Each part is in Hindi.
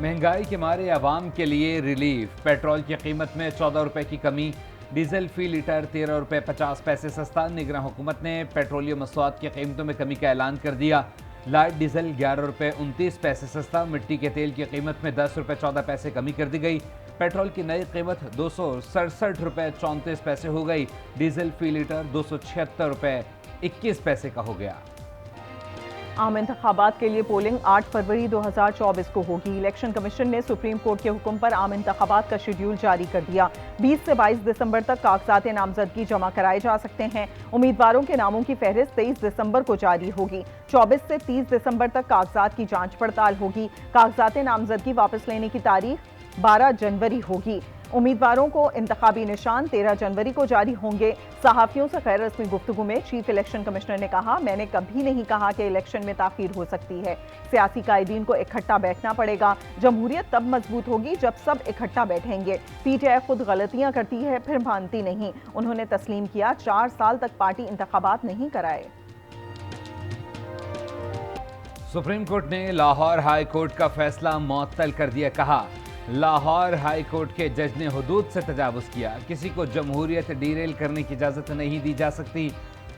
महंगाई के मारे आवाम के लिए रिलीफ। पेट्रोल की कीमत में 14 रुपए की कमी, डीजल फी लीटर 13 रुपए 50 पैसे सस्ता। निगरान हुकूमत ने पेट्रोलियम मसवाद की कीमतों में कमी का ऐलान कर दिया। लाइट डीजल 11 रुपए 29 पैसे सस्ता। मिट्टी के तेल की कीमत में 10 रुपए 14 पैसे कमी कर दी गई। पेट्रोल की नई कीमत 267 रुपए 34 पैसे हो गई। डीजल फी लीटर 276 रुपए 21 पैसे का हो गया। आम इंतखाबात के लिए पोलिंग 8 फरवरी 2024 को होगी। इलेक्शन कमीशन ने सुप्रीम कोर्ट के हुक्म पर आम इंतखाबात का शेड्यूल जारी कर दिया। 20 से 22 दिसंबर तक कागजात नामजदगी जमा कराए जा सकते हैं। उम्मीदवारों के नामों की फहरिस्त 23 दिसंबर को जारी होगी। 24 से 30 दिसंबर तक कागजात की जांच पड़ताल होगी। कागजात नामजदगी वापस लेने की तारीख 12 जनवरी होगी। उम्मीदवारों को इंतखाबी निशान 13 जनवरी को जारी होंगे। सहाफियों से गैर रस्मी गुफ्तगू में चीफ इलेक्शन कमिश्नर ने कहा, मैंने कभी नहीं कहा कि इलेक्शन में ताखीर हो सकती है। सियासी कायदीन को इकट्ठा बैठना पड़ेगा। जमहूरियत तब मजबूत होगी जब सब इकट्ठा बैठेंगे। पीटीआई खुद गलतियां करती है फिर मानती नहीं। उन्होंने तस्लीम किया 4 साल तक पार्टी इंतखाबात नहीं कराए। सुप्रीम कोर्ट ने लाहौर हाई कोर्ट का फैसला मुअत्तल कर दिया। कहा, लाहौर हाई कोर्ट के जज ने हुदूद से तजावुज़ किया। किसी को जमहूरियत डीरेल करने की इजाज़त नहीं दी जा सकती।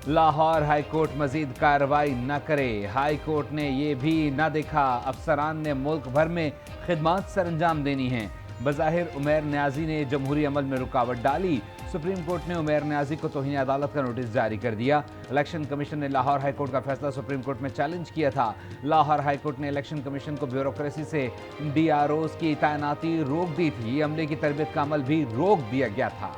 लाहौर हाई कोर्ट मजीद कार्रवाई न करे। हाई कोर्ट ने यह भी न देखा अफसरान ने मुल्क भर में खिदमात सर अंजाम देनी हैं। बज़ाहिर उमैर न्याजी ने जमहूरी अमल में रुकावट डाली। सुप्रीम कोर्ट ने उमैर न्याजी को तौहीन अदालत का नोटिस जारी कर दिया। इलेक्शन कमीशन ने लाहौर हाई कोर्ट का फैसला सुप्रीम कोर्ट में चैलेंज किया था। लाहौर हाई कोर्ट ने इलेक्शन कमीशन को ब्यूरोक्रेसी से DROs की तैनाती रोक दी थी। अमले की तरबियत का अमल भी रोक दिया गया था।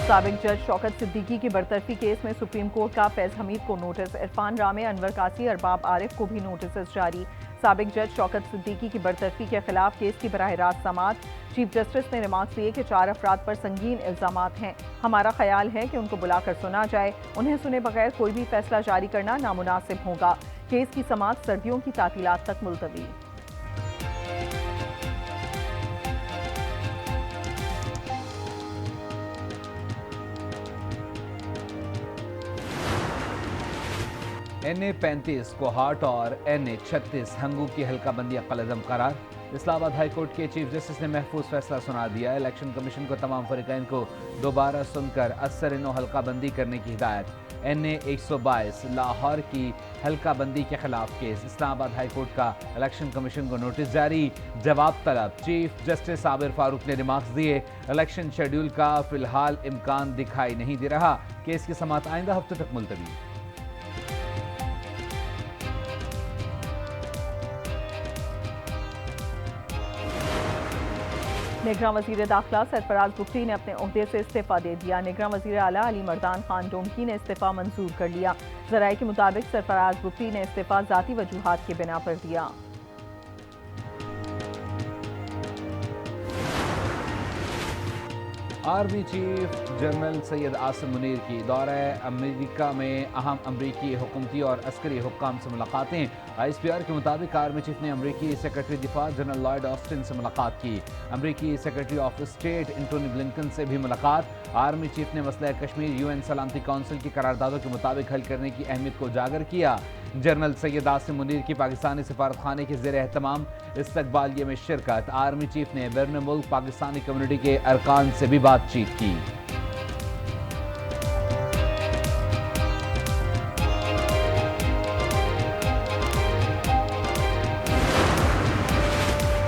साबिक जज शौकत सिद्दीकी की बरतरफी केस में सुप्रीम कोर्ट का फैज हमीद को नोटिस। इरफान रामे, अनवर कासी, अरबाब आरिफ को भी नोटिस जारी। साबिक जज शौकत सिद्दीकी की बरतरफी के खिलाफ केस की बराह रास्त समाअत। चीफ जस्टिस ने रिमार्क्स दिए कि 4 अफराद पर संगीन इल्जामात हैं। हमारा ख्याल है कि उनको बुलाकर सुना जाए। उन्हें सुने बगैर कोई भी फैसला जारी करना नामुनासिब होगा। केस की समाअत सर्दियों की तातीलात तक मुलतवी। NA-35 कोहाट और NA-36 हंगू की हल्का बंदी अक़ल-ए-अज़म करार। इस्लामाबाद हाई कोर्ट के चीफ जस्टिस ने महफूज फैसला सुना दिया। इलेक्शन कमीशन को तमाम फरीक़ैन को दोबारा सुनकर असर-ए-नौ हल्का बंदी करने की हिदायत। NA-122 लाहौर की हल्का बंदी के खिलाफ केस। इस्लामाबाद हाई कोर्ट का इलेक्शन कमीशन को नोटिस जारी, जवाब तलब। चीफ जस्टिस आबिर फारूक ने रिमार्क्स दिए, इलेक्शन शेड्यूल का फिलहाल इम्कान दिखाई नहीं दे रहा। केस की समाअत आइंदा हफ्ते तक मुलतवी। निगरान वज़ीर दाखिला सरफराज बुगटी ने अपने ओहदे से इस्तीफा दे दिया। निगरान वज़ीर आला अली मर्दान खान डोमकी ने इस्तीफा मंजूर कर लिया। ज़राए के मुताबिक सरफराज बुगटी ने इस्तीफा ज़ाती वजूहात की बिना पर दिया। Army chief general Syed Asim Munir की दौरा अमेरिका में अहम अमरीकी हुकूमती और अस्करी हुक्काम से मुलाकातें। ISPR के मुताबिक आर्मी चीफ ने अमरीकी सेक्रेटरी दिफा जनरल लॉयड ऑस्टिन से मुलाकात की। अमरीकी secretary of state Antony Blinken से भी मुलाकात। आर्मी चीफ ने मसला कश्मीर UN सलामती काउंसिल की करारदादों के मुताबिक हल करने की अहमियत को उजागर किया। जनरल सैयद आसिम मुनीर की पाकिस्तानी सिफारत खाने के ज़ेर एहतमाम इस्तकबालिये में शिरकत। आर्मी चीफ ने बैरून मुल्क पाकिस्तानी कम्युनिटी के अरकान से भी बातचीत की।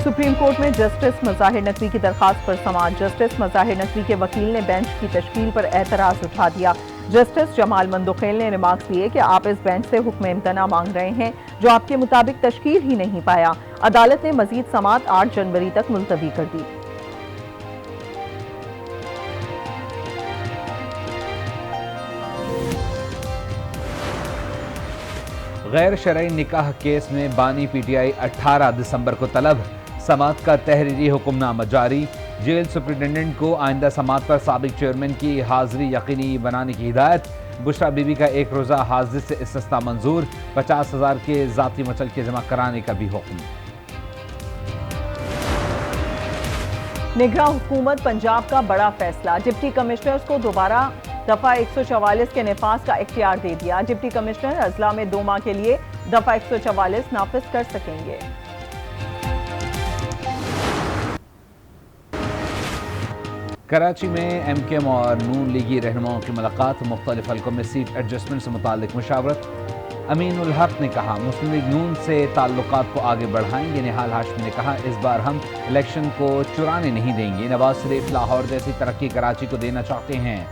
सुप्रीम कोर्ट में जस्टिस मज़ाहिर नकवी की दरखास्त पर समाअत। जस्टिस मज़ाहिर नकवी के वकील ने बेंच की तश्कील पर एतराज़ उठा दिया। जस्टिस जमाल मंदुखेल ने रिमार्क्स दिए कि आप इस बेंच से हुक्म इम्तना मांग रहे हैं जो आपके मुताबिक तश्कील ही नहीं पाया। अदालत ने मजीद समाअत 8 जनवरी तक मुलतवी कर दी। गैर शरई निकाह केस में बानी PTI 18 दिसंबर को तलब। समाअत का तहरीरी हुक्मनामा जारी। जेल सुप्रिंटेंडेंट को आइंदा समाअत पर साबिक चेयरमैन की हाजिरी यकीनी बनाने की हिदायत। बुशरा बीबी का 1 रोज़ा हाजिर से इस्तिस्ना मंजूर। 50,000 के ज़ाती मचल के जमा कराने का भी हुक्म। निगरान हुकूमत पंजाब का बड़ा फैसला, डिप्टी कमिश्नर्स को दोबारा दफा 144 के नफाज का इख्तियार दे दिया। डिप्टी कमिश्नर अजला में 2 माह के लिए दफा 144 नाफिज कर सकेंगे। कराची में एमकेएम और नून लीगी रहनुमाओं की मुलाकात, मुख्तलिफ हल्कों में सीट एडजस्टमेंट से मुतालिक मुशावरत। अमीन उल हक ने कहा मुस्लिम लीग नून से ताल्लुकात को आगे बढ़ाएंगे। निहाल हाशमी ने कहा इस बार हम इलेक्शन को चुराने नहीं देंगे। नवाज शरीफ लाहौर जैसी तरक्की कराची को देना चाहते हैं।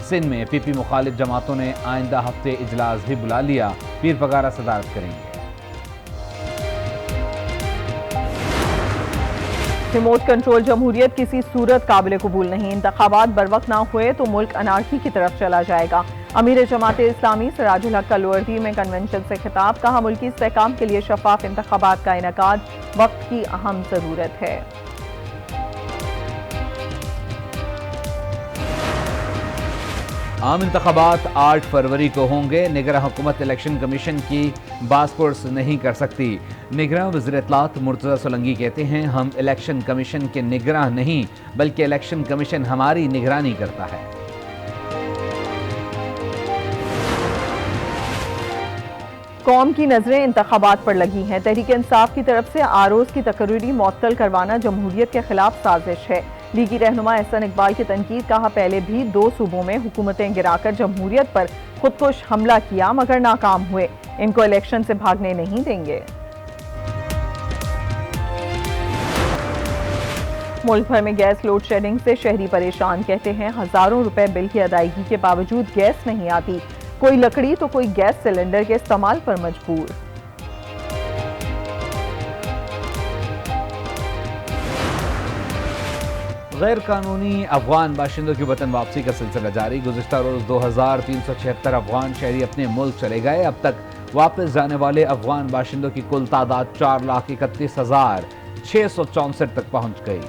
सिंध में पीपी मुखालिफ जमातों ने आइंदा हफ्ते इजलास भी बुला लिया, पीर पगारा सदारत करेंगे। रिमोट कंट्रोल जमहूरियत किसी सूरत काबिल कबूल नहीं। इंतखाबात बरवक्त ना हुए तो मुल्क अनारकी की तरफ चला जाएगा। अमीर जमात इस्लामी सिराजुल हक का लोअरदी में कन्वेंशन से खिताब, कहा मुल्की इस्तेहकाम के लिए शफाफ इंतखाबात का इनेकाद वक्त की अहम जरूरत है। आम इंतखाबात 8 फरवरी को होंगे। निगरान हुकूमत इलेक्शन कमीशन की बासपोर्ट्स नहीं कर सकती। निगरान वज़ीर इत्तलात मुर्तज़ा सोलंकी कहते हैं हम इलेक्शन कमीशन के निगरान नहीं बल्कि इलेक्शन कमीशन हमारी निगरानी करता है। कौम की नजरें इंतखाबात पर लगी हैं। तहरीक इंसाफ की तरफ से आरोज की तकरीरी मुअत्तल करवाना जमहूरियत के खिलाफ साजिश है। लीगी रहनुमा एहसन इकबाल की तनकीद, कहा पहले भी 2 सूबों में हुकूमतें गिराकर जमहूरियत पर खुदकुश हमला किया मगर नाकाम हुए। इनको इलेक्शन से भागने नहीं देंगे। मुल्क भर में गैस लोड शेडिंग से शहरी परेशान, कहते हैं हजारों रुपए बिल की अदायगी के बावजूद गैस नहीं आती। कोई लकड़ी तो कोई गैस सिलेंडर के इस्तेमाल पर मजबूर। गैर कानूनी अफगान बाशिंदों की वतन वापसी का सिलसिला जारी। गुज़िश्ता रोज 2376 अफगान शहरी अपने मुल्क चले गए। अब तक वापस जाने वाले अफगान बाशिंदों की कुल तादाद 4,31,664 तक पहुंच गई।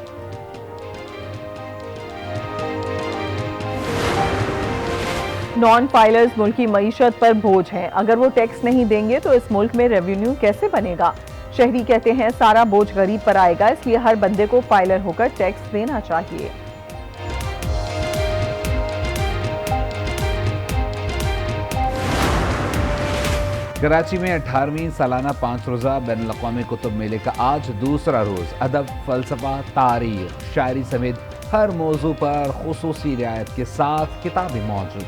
नॉन फाइलर्स मुल्क की मईशत पर बोझ हैं। अगर वो टैक्स नहीं देंगे तो इस मुल्क में रेवेन्यू कैसे बनेगा। शहरी कहते हैं सारा बोझ गरीब पर आएगा, इसलिए हर बंदे को फाइलर होकर टैक्स देना चाहिए। कराची में 18वीं सालाना 5 रोज़ा बैनुल अक़वामी कुतुब मेले का आज दूसरा रोज अदब, फलसफा, तारीख, शायरी समेत हर मौजू पर खुसूसी रियायत के साथ किताबें मौजूद।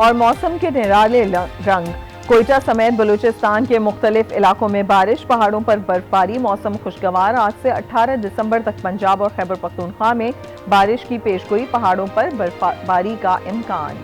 और मौसम के निराले रंग, कोयटा समेत बलूचिस्तान के मुख्तलिफ इलाकों में बारिश, पहाड़ों पर बर्फबारी, मौसम खुशगवार। आज से 18 दिसंबर तक पंजाब और खैबर पख्तूनख्वा में बारिश की पेशगोई, पहाड़ों पर बर्फबारी का इम्कान।